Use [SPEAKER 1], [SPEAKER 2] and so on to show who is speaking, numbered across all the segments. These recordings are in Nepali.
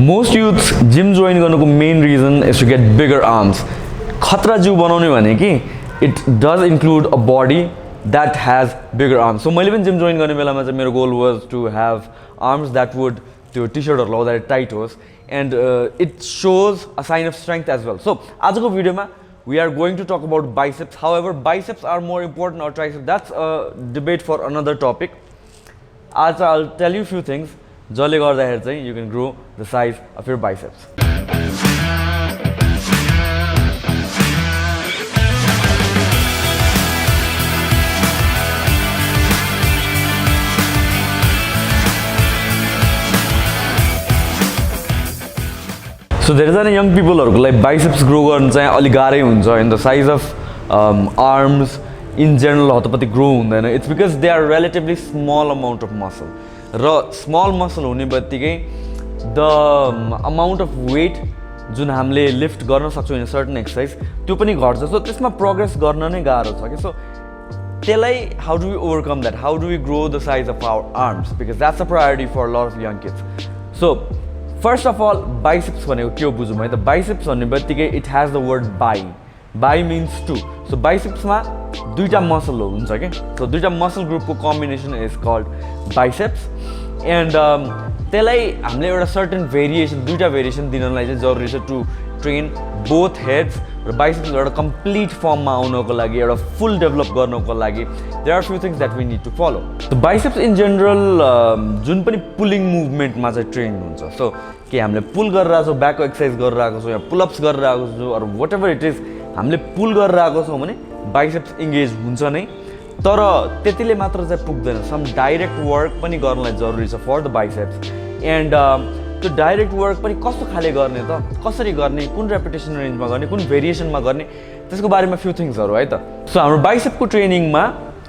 [SPEAKER 1] Most youths gym join गर्नुको main reason is to get bigger arms. खतरा जिउ बनाउने भने कि it does include a body that has bigger arms. So मैले पनि जिम जोइन गर्ने बेलामा चाहिँ मेरो goal was to have arms that would त्यो टी-शर्टहरु लाउँदा टाइट होस् and it shows a sign of strength as well. So आजको भिडियोमा we are going to talk about biceps. However, biceps are more important or triceps. That's a debate for another topic. As I'll tell you a few things. जसले गर्दाखेरि चाहिँ you can grow the size of your biceps. So धेरैजना young peopleहरुको लागि biceps grow गर्न चाहिँ अलि गाह्रै हुन्छ and the size of arms in general हतपति grow हुँदैन. It's because they are relatively small amount of muscle. र small muscle हुने बित्तिकै the amount of weight जुन हामीले lift गर्न सक्छौं in a certain exercise त्यो पनि घट्छ. So त्यसमा progress गर्न नै गाह्रो छ के. So त्यसलाई how do we overcome that? How do we grow the size of our arms? Because that's a priority for a lot of young kids. So first of all, biceps भनेको के हो बुझौँ है त. biceps भन्ने बित्तिकै it has the word bi. Bi means two. So biceps मा दुईटा muscle हुन्छ के. So दुईटा muscle group को combination is called biceps and त्यसलाई हामीले एउटा certain variation दुईटा variation दिनलाई चाहिँ जरुरी छ to train both heads र biceps एउटा complete form मा आउनको लागि एउटा full develop गर्नको लागि there are few things that we need to follow. So biceps in general जुन पनि pulling movement मा चाहिँ train हुन्छ. So के हामीले pull गरिरहेको छौं back को exercise गरिरहेको छौं या pull ups गरिरहेको छौं or whatever it is हामीले pull गरिरहेको छौं भने biceps engage हुन्छ नै. तर त्यतिले मात्र चाहिँ पुग्दैन. Some direct work पनि गर्नलाई जरुरी छ for the biceps and त्यो डाइरेक्ट वर्क पनि कस्तो खाले गर्ने त, कसरी गर्ने, कुन रेपिटेसन रेन्जमा गर्ने, कुन भेरिएसनमा गर्ने, त्यसको बारेमा फ्यु थिङ्सहरु है त. सो हाम्रो बाइसेपको ट्रेनिङमा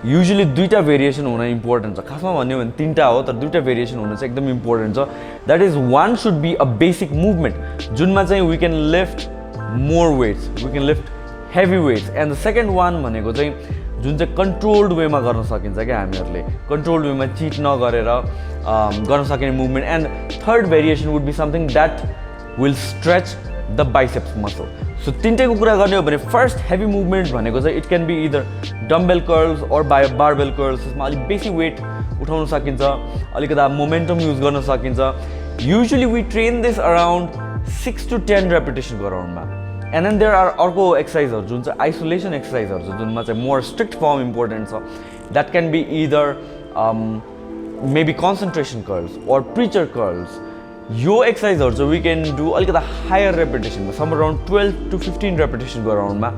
[SPEAKER 1] युजुअली दुईटा भेरिएसन हुन इम्पोर्टेन्ट छ. खासमा भन्यो भने तीनटा हो तर दुईटा भेरिएसन हुन चाहिँ एकदम इम्पोर्टेन्ट छ. That is one should be a basic movement जुनमा चाहिँ we can lift more weights, we can lift heavy weights and the second one भनेको चाहिँ जुन चाहिँ कन्ट्रोल्ड वेमा गर्न सकिन्छ क्या हामीहरुले. कन्ट्रोल्ड वेमा चिट नगरेर गर्न सकिने movement and third variation would be something that will stretch the biceps muscle. So तीनटैको कुरा गर्ने हो भने फर्स्ट हेभी मुभमेन्ट भनेको चाहिँ it can be either dumbbell curls और बारबेल कर्ल्स. त्यसमा अलिक बेसी वेट उठाउन सकिन्छ, अलिकता मोमेन्टम युज गर्न सकिन्छ. Usually we train this around 6 to 10 repetition गराउन्डमा. And then there are अर्को एक्सरसाइजहरु जुन चाहिँ आइसोलेसन एक्सरसाइजहरु छ जुनमा चाहिँ मोर स्ट्रिक्ट फर्म इम्पोर्टेन्ट छ. That can be either maybe concentration curls और प्रिचर कर्ल्स. यो एक्सरसाइजहरु चाहिँ वी क्यान डु अलिकता हायर रेपिटेसनमा, सम अराउन्ड 12 to 15 रेपिटेसन गराउन्डमा.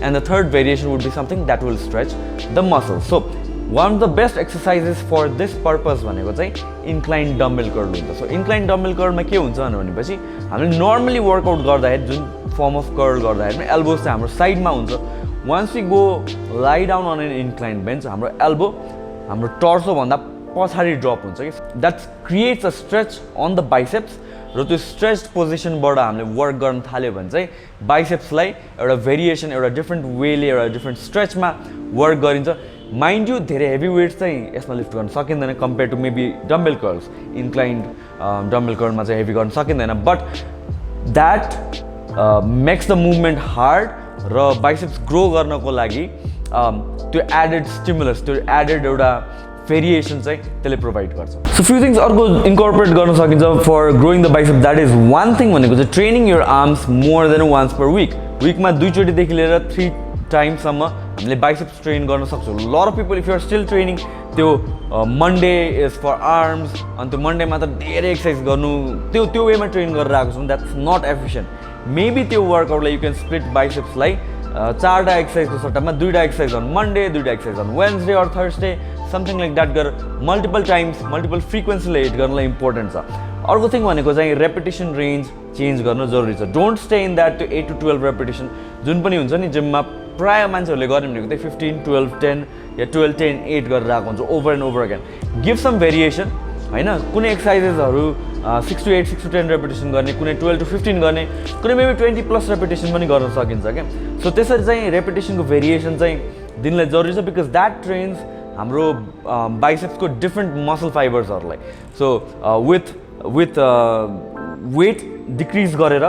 [SPEAKER 1] And the third variation would be something that will stretch the muscle. So one of the best exercises for this purpose भनेको चाहिँ इन्क्लाइन डम्बेल कर्ल हुन्छ. सो इन्क्लाइन डम्बेल कर्लमा के हुन्छ भनेपछि हामीले नर्मली वर्कआउट गर्दाखेरि जुन फर्म अफ कर्ल गर्दाखेरि एल्बोज चाहिँ हाम्रो साइडमा हुन्छ. Once we go lie down on an incline bench हाम्रो एल्बो हाम्रो टर्सो भन्दा पछाडि ड्रप हुन्छ कि. That creates a stretch on the biceps र त्यो स्ट्रेच्ड पोजिसनबाट हामीले वर्क गर्न थाल्यो भने चाहिँ बाइसेप्सलाई एउटा भेरिएसन एउटा डिफ्रेन्ट वेले एउटा डिफ्रेन्ट स्ट्रेचमा वर्क गरिन्छ. माइन्ड यु धेरै हेभी वेट्स चाहिँ यसमा लिफ्ट गर्न सकिँदैन compare to maybe dumbbell curls. Inclined dumbbell कर्लमा चाहिँ हेभी गर्न सकिँदैन but that makes the movement hard र बाइसेप्स ग्रो गर्नको लागि त्यो एडेड स्टिमुलस त्यो एडेड एउटा भेरिएसन चाहिँ त्यसले प्रोभाइड गर्छ. सो फ्यु थिङ्स अर्को इन्कर्पोरेट गर्न सकिन्छ for growing the bicep. That is one thing भनेको चाहिँ training your arms more than once per week. विकमा 2 चोटिदेखि लिएर 3 टाइमसम्म हामीले बाइसेप्स ट्रेन गर्न सक्छौँ. Lot of people if you are still training त्यो मन्डे इज फर आर्म्स अनि त्यो मन्डेमा त धेरै एक्सर्साइज गर्नु त्यो वेमा ट्रेन गरेर आएको छौँ. That's not efficient. मेबी त्यो वर्कआउटलाई यु क्यान स्प्लिट बाइसेप्सलाई 4टा एक्सर्साइजको सट्टामा 2टा एक्सर्साइज अन मन्डे 2टा exercise on Wednesday or Thursday something like that गरेर मल्टिपल टाइम्स मल्टिपल फ्रिक्वेन्सीले हिट गर्नलाई इम्पोर्टेन्ट छ. अर्को थिङ भनेको चाहिँ रेपिटेसन रेन्ज चेन्ज गर्न जरुरी छ. Don't stay in that 8 to 12 repetition जुन पनि हुन्छ नि जिममा प्राय मान्छेहरूले गर्ने भनेको चाहिँ 15, 12, 10 या 12, 10, 8 गरेर आएको हुन्छ over and over again. Give some variation हैन. कुनै एक्सर्साइजेसहरु 6 to 8, 6 to 10 रेपिटेसन गर्ने, कुनै 12 to 15 गर्ने, कुनै मेबी 20 प्लस रेपिटेसन पनि गर्न सकिन्छ क्या. सो त्यसरी चाहिँ रेपिटेसनको भेरिएसन चाहिँ दिनलाई जरुरी छ बिकज द्याट ट्रेन्स हाम्रो बाइसेप्सको डिफ्रेन्ट मसल फाइबर्सहरुलाई. सो विथ वेट डिक्रिज गरेर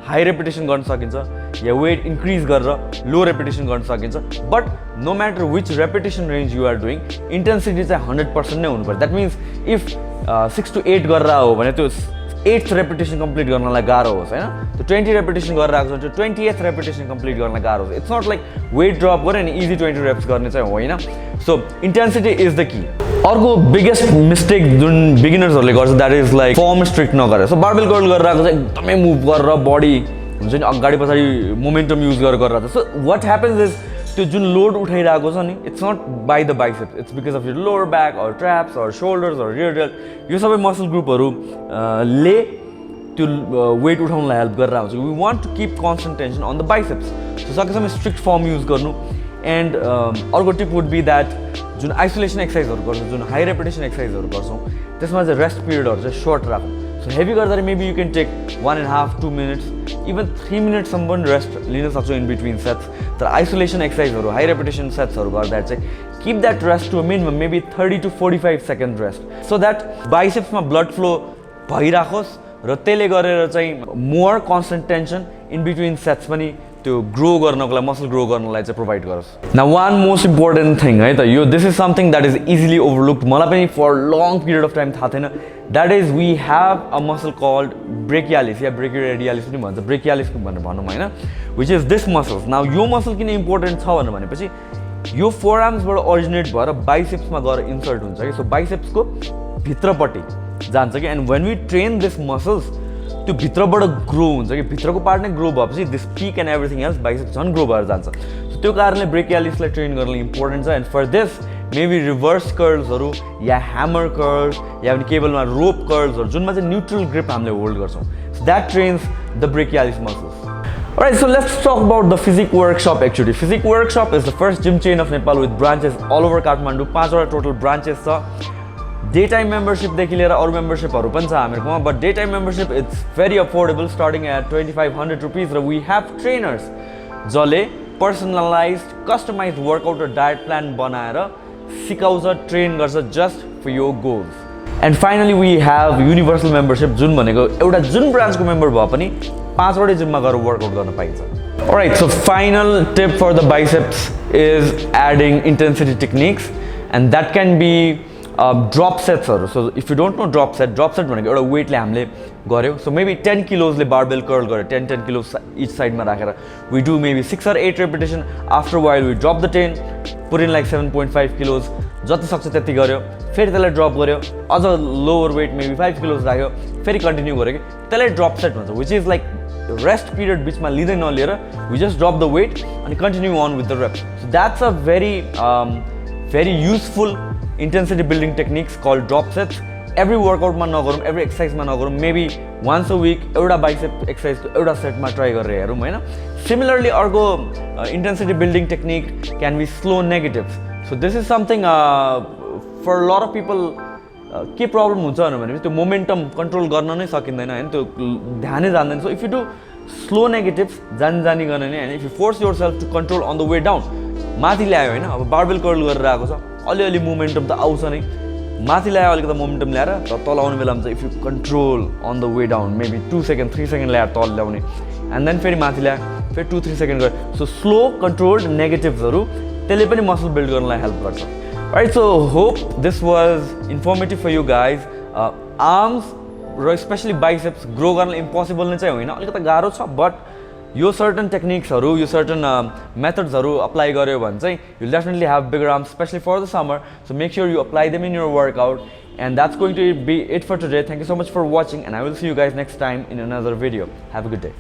[SPEAKER 1] हाई रेपिटेसन गर्न सकिन्छ या वेट इन्क्रिज गरेर लो रेपिटेसन गर्न सकिन्छ but no matter which repetition range you are doing intensity चाहिँ 100% नै हुनु पर्यो द्याट मिन्स इफ 6 to 8 गरेर हो भने त्यो 8th रेपिटेसन कम्प्लिट गर्नलाई गाह्रो होस् होइन त्यो 20 रेपिटेसन गरेर आएको छ त्यो 20th रेपिटेसन कम्प्लिट गर्नलाई गाह्रो होस् it's not like weight drop गऱ्यो अनि इजी 20 reps गर्ने चाहिँ होइन so intensity is the key अर्को बिगेस्ट मिस्टेक जुन बिगिनर्सहरूले गर्छ that is like form strict नगरेर सो बार्बेल कर्ल गरेर आएको चाहिँ एकदमै मुभ गरेर बडी हुन्छ नि अगाडि पछाडि मोमेन्टम युज गरेर गरिरहेको छ सो वाट ह्यापन्स इज त्यो जुन लोड उठाइरहेको छ नि it's not by the biceps it's because of your lower back or traps or shoulders or rear delt यो सबै मसल ग्रुपहरू ले त्यो वेट उठाउनलाई हेल्प गरेर आउँछ we want to keep constant tension on the biceps so सकेसम्म स्ट्रिक्ट फर्म युज गर्नु एन्ड अर्को टिप वुड बी द्याट जुन आइसोलेसन एक्सर्साइजहरू गर्छौँ जुन हाई रेपिटेसन एक्सर्साइजहरू गर्छौँ त्यसमा चाहिँ रेस्ट पिरियडहरू चाहिँ सर्ट राखौँ सो हेभी गर्दाखेरि maybe you can take 1.5 2 minutes even 3 minutesसम्म पनि रेस्ट लिन सक्छौँ इन बिट्विन सेट्स तर आइसोलेसन एक्सर्साइजहरू हाई रेपिटेसन सेट्सहरू गर्दा चाहिँ keep that rest to a minimum maybe 30 to 45 seconds rest so that बाइसेप्समा ब्लड फ्लो भइराखोस् र त्यसले गरेर चाहिँ more constant tension in between sets पनि त्यो ग्रो गर्नको लागि मसल ग्रो गर्नलाई चाहिँ प्रोभाइड गरोस् now one most important thing है त यो this is something that is easily overlooked मलाई पनि for long period of time थाहा थिएन that is we have a muscle called brachialis या ब्रेकियोरेडियालिस पनि भन्छ ब्रेकियालिस भनेर भनौँ होइन which is this muscles now यो मसल किन इम्पोर्टेन्ट छ भनेपछि यो फोर आर्म्सबाट ओरिजिनेट भएर बाइसेप्समा गएर इन्सर्ट हुन्छ कि सो बाइसेप्सको भित्रपट्टि जान्छ कि and when we train this muscles त्यो भित्रबाट ग्रो हुन्छ कि भित्रको पार्ट नै ग्रो भएपछि this peak and everything else biceps झन् ग्रो भएर जान्छ सो त्यो कारणले ब्रेकियालिसलाई ट्रेन गर्नु इम्पोर्टेन्ट छ and for this maybe reverse कर्ल्सहरू या ह्यामर कर्ल्स या पनि केबलमा रोप कर्ल्सहरू जुनमा चाहिँ न्युट्रल ग्रिप हामीले होल्ड गर्छौँ so that trains the brachialis muscles Alright, so let's talk about the Physique Workshop actually. Physique Workshop is the first gym chain of Nepal with branches all over Kathmandu. 5 total branches छ डे टाइम मेम्बरसिपदेखि लिएर अरू मेम्बरसिपहरू पनि छ हामीहरूकोमा but day time membership it's very affordable starting at 2500 rupees र वी हेभ ट्रेनर्स जसले पर्सनलाइज कस्टमाइज वर्कआउट र डायट प्लान बनाएर सिकाउँछ ट्रेन गर्छ just for your goals and finally we have universal membership जुन भनेको एउटा जुन ब्रान्चको मेम्बर भए पनि 5वटै जिममा गएर वर्कआउट गर्न पाइन्छ Alright, so final tip for the biceps is adding intensity techniques and that can be drop sets. So if you don't know drop set भनेको एउटा वेटले हामीले गर्यो so maybe 10 kilosले barbell curl गर्यो 10 kilos each side मा राखेर we do maybe 6 or 8 repetition after a while we drop the 10 put in like 7.5 kilos जति सक्छ त्यति गर्यो फेरि त्यसलाई ड्रप गर्यो अझ लोवर वेट maybe 5 kilos राख्यो फेरि कन्टिन्यू गर्यो कि त्यसलाई ड्रप सेट भन्छ which is like rest period बिचमा लिँदै नलिएर we just drop the weight and continue on with the reps. So that's a very useful intensity building techniques called drop sets. Every workout मा नगरौँ every exercise मा नगरौँ maybe once a week एउटा bicep exercise को एउटा set मा try गरेर हेरौँ हैन. Similarly अर्को intensity building technique can be slow negatives. So this is something for a lot of people के प्रब्लम हुन्छ भने त्यो मोमेन्टम कन्ट्रोल गर्न नै सकिँदैन हैन त्यो ध्यानै जान्दैन so if you do slow negatives जानी गर्ने नि हैन if you force yourself to control on the way down माथि ल्यायो हैन अब बार्बेल कर्ल गरेर आएको छ अलिअलि मोमेन्टम त आउँछ नै माथि ल्यायो अलिकति मोमेन्टम ल्याएर तल आउने बेलामा चाहिँ if you control on the way down maybe 2 second 3 second ल्याएर तल ल्याउने एन्ड देन फेरि माथि ल्यायो फेरि 2-3 सेकेन्ड गरे सो स्लो कन्ट्रोल्ड नेगेटिभ्सहरू त्यसले पनि मसल बिल्ड गर्नलाई हेल्प गर्छ. Alright, so hope this was informative for you guys. Arms र especially biceps grow गर्न impossible नै चाहिँ होइन अलिकति गाह्रो छ but यो certain techniques-हरु यो certain methods-हरु apply गर्यो भने चाहिँ you'll definitely have bigger arms especially for the summer. So make sure you apply them in your workout and that's going to be it for today. Thank you so much for watching and I will see you guys next time in another video. Have a good day.